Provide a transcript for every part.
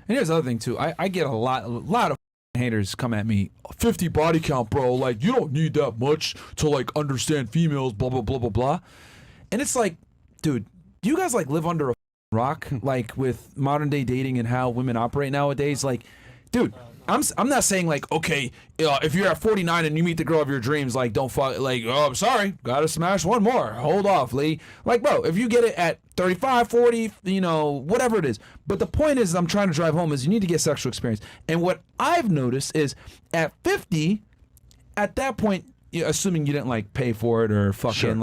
here's the other thing too. I get a lot of haters come at me. 50 body count, bro. Like, you don't need that much to like understand females. Blah blah blah blah blah. And it's like, dude, do you guys like live under a rock? Like with modern day dating and how women operate nowadays? Like, dude, I'm not saying like, okay, if you're at 49 and you meet the girl of your dreams, like, don't fuck, like, oh, I'm sorry, gotta smash one more. Hold off, Lee. Like, bro, if you get it at 35, 40, you know, whatever it is. But the point is, I'm trying to drive home is you need to get sexual experience. And what I've noticed is at 50, at that point, assuming you didn't like pay for it or fucking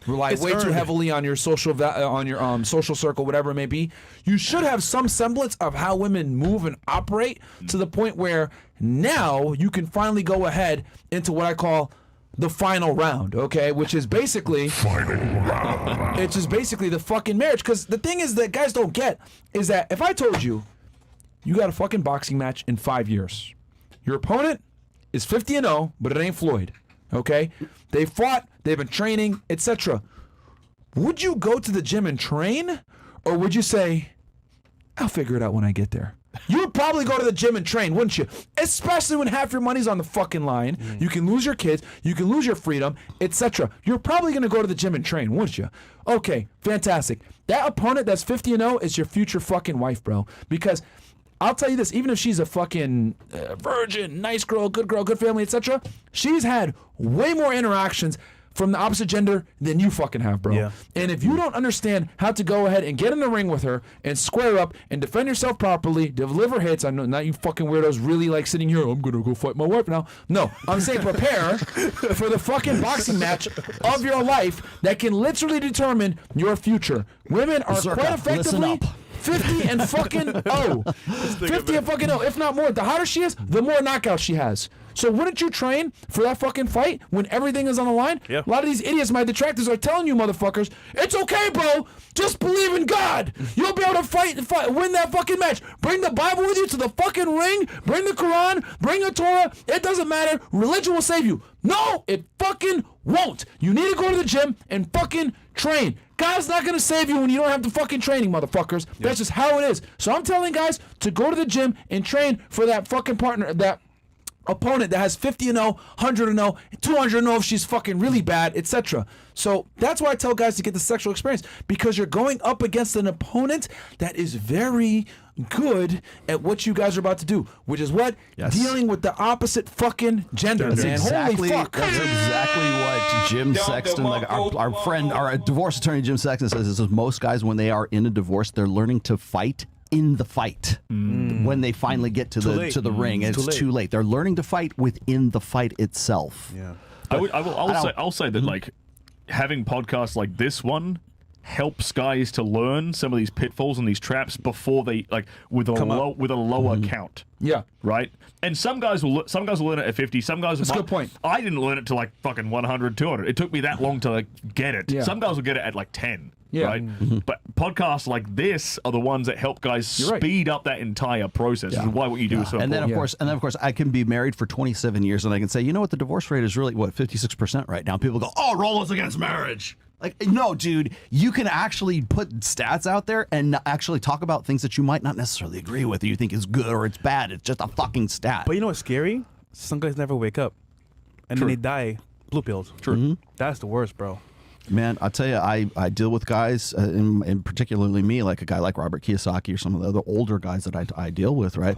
rely way too heavily on your social social circle, whatever it may be, you should have some semblance of how women move and operate to the point where now you can finally go ahead into what I call the final round, okay? Which is basically it's just basically the fucking marriage. Because the thing is that guys don't get is that if I told you got a fucking boxing match in 5 years, your opponent is 50-0, but it ain't Floyd. Okay, they fought, they've been training, etc. Would you go to the gym and train, or would you say, I'll figure it out when I get there? You would probably go to the gym and train, wouldn't you? Especially when half your money's on the fucking line. You can lose your kids, you can lose your freedom, etc. You're probably going to go to the gym and train, wouldn't you? Okay, fantastic. That opponent that's 50-0 is your future fucking wife, bro. Because I'll tell you this, even if she's a fucking virgin, nice girl, good family, etc., she's had way more interactions from the opposite gender than you fucking have, bro. Yeah. And if you don't understand how to go ahead and get in the ring with her and square up and defend yourself properly, deliver hits, I know not you fucking weirdos really like sitting here, I'm gonna go fight my wife now. No, I'm saying prepare for the fucking boxing match of your life that can literally determine your future. Women are quite effectively 50 and fucking 0. 50 and fucking 0, if not more. The hotter she is, the more knockouts she has. So wouldn't you train for that fucking fight when everything is on the line? Yeah. A lot of these idiots, my detractors, are telling you motherfuckers, it's okay, bro. Just believe in God. You'll be able to fight, win that fucking match. Bring the Bible with you to the fucking ring. Bring the Quran. Bring the Torah. It doesn't matter. Religion will save you. No, it fucking won't. You need to go to the gym and fucking train. God's not going to save you when you don't have the fucking training, motherfuckers. Yeah. That's just how it is. So I'm telling guys to go to the gym and train for that fucking partner, that opponent that has 50-0, 100-0, 200-0 if she's fucking really bad, etc. So that's why I tell guys to get the sexual experience, because you're going up against an opponent that is very good at what you guys are about to do, which is what? Yes. Dealing with the opposite fucking gender, man. Exactly, holy fuck. That's exactly what Jim Sexton, like our friend, our divorce attorney Jim Sexton says, is most guys, when they are in a divorce, they're learning to fight in the fight. When they finally get to the ring, it's too late. They're learning to fight within the fight itself. Yeah. I'll say that like having podcasts like this one helps guys to learn some of these pitfalls and these traps before they with a lower count. Yeah. Right? And some guys will learn it at 50, some guys will. That's a good point. I didn't learn it to like fucking 100, 200. It took me that long to like get it. Yeah. Some guys will get it at like 10. Yeah. Right? But podcasts like this are the ones that help guys speed up that entire process. Yeah. Which is why what you do is so important. And then of course I can be married for 27 years and I can say, you know what, the divorce rate is really 56% right now. People go, oh, roll us against marriage. Like, no, dude, you can actually put stats out there and actually talk about things that you might not necessarily agree with or you think is good or it's bad. It's just a fucking stat. But you know what's scary? Some guys never wake up and then they die blue pills. True. That's the worst, bro. Man, I'll tell you, I deal with guys, and particularly me, like a guy like Robert Kiyosaki or some of the other older guys that I deal with, right?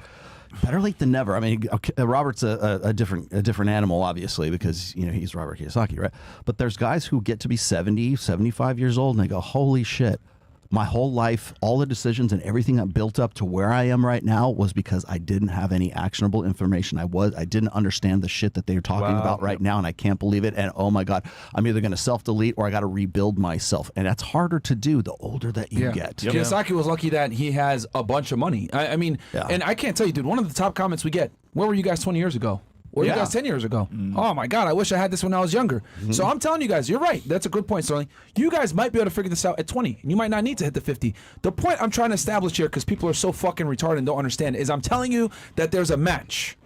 Better late than never. I mean, Robert's a different animal, obviously, because he's Robert Kiyosaki, right? But there's guys who get to be 70, 75 years old, and they go, holy shit. My whole life, all the decisions and everything that built up to where I am right now was because I didn't have any actionable information. I didn't understand the shit that they're talking about right now, and I can't believe it. And oh my God, I'm either going to self-delete or I got to rebuild myself. And that's harder to do the older that you get. Kiyosaki was lucky that he has a bunch of money. I mean, and I can't tell you, dude, one of the top comments we get, where were you guys 20 years ago? Or you guys 10 years ago. Oh my God, I wish I had this when I was younger. So I'm telling you guys, you're right. That's a good point, Sterling. You guys might be able to figure this out at 20. And you might not need to hit the 50. The point I'm trying to establish here, because people are so fucking retarded and don't understand, is I'm telling you that there's a match.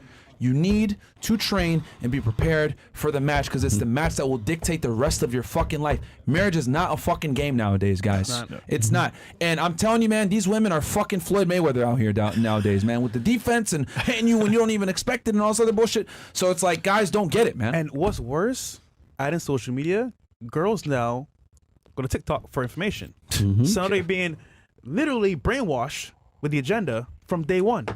You need to train and be prepared for the match because it's the match that will dictate the rest of your fucking life. Marriage is not a fucking game nowadays, guys. It's not. And I'm telling you, man, these women are fucking Floyd Mayweather out here nowadays, man, with the defense and hitting you when you don't even expect it and all this other bullshit. So it's like, guys don't get it, man. And what's worse, adding social media, girls now go to TikTok for information. So they're being literally brainwashed with the agenda from day one.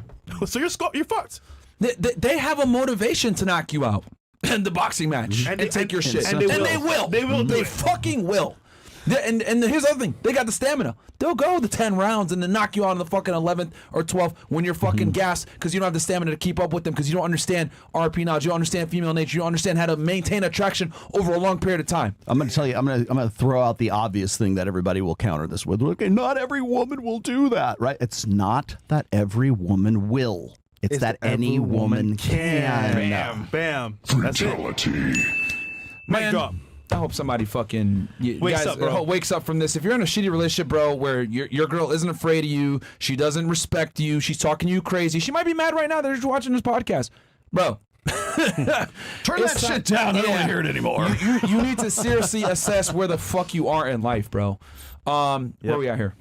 So you're fucked. They have a motivation to knock you out in the boxing match and take your shit. And they will. They fucking will. And here's the other thing. They got the stamina. They'll go the 10 rounds and then knock you out in the fucking 11th or 12th when you're fucking gassed because you don't have the stamina to keep up with them because you don't understand RP knowledge. You don't understand female nature. You don't understand how to maintain attraction over a long period of time. I'm going to tell you, I'm going to throw out the obvious thing that everybody will counter this with. Okay, not every woman will do that, right? It's not that every woman will. It's that any woman can. Bam. That's it. Man, drop. I hope somebody fucking Wakes up, bro. wakes up from this. If you're in a shitty relationship, bro, where your girl isn't afraid of you, she doesn't respect you, she's talking to you crazy. She might be mad right now that she's watching this podcast, bro. Turn that shit down. I don't want to hear it anymore. You need to seriously assess where the fuck you are in life, bro. Where we at here?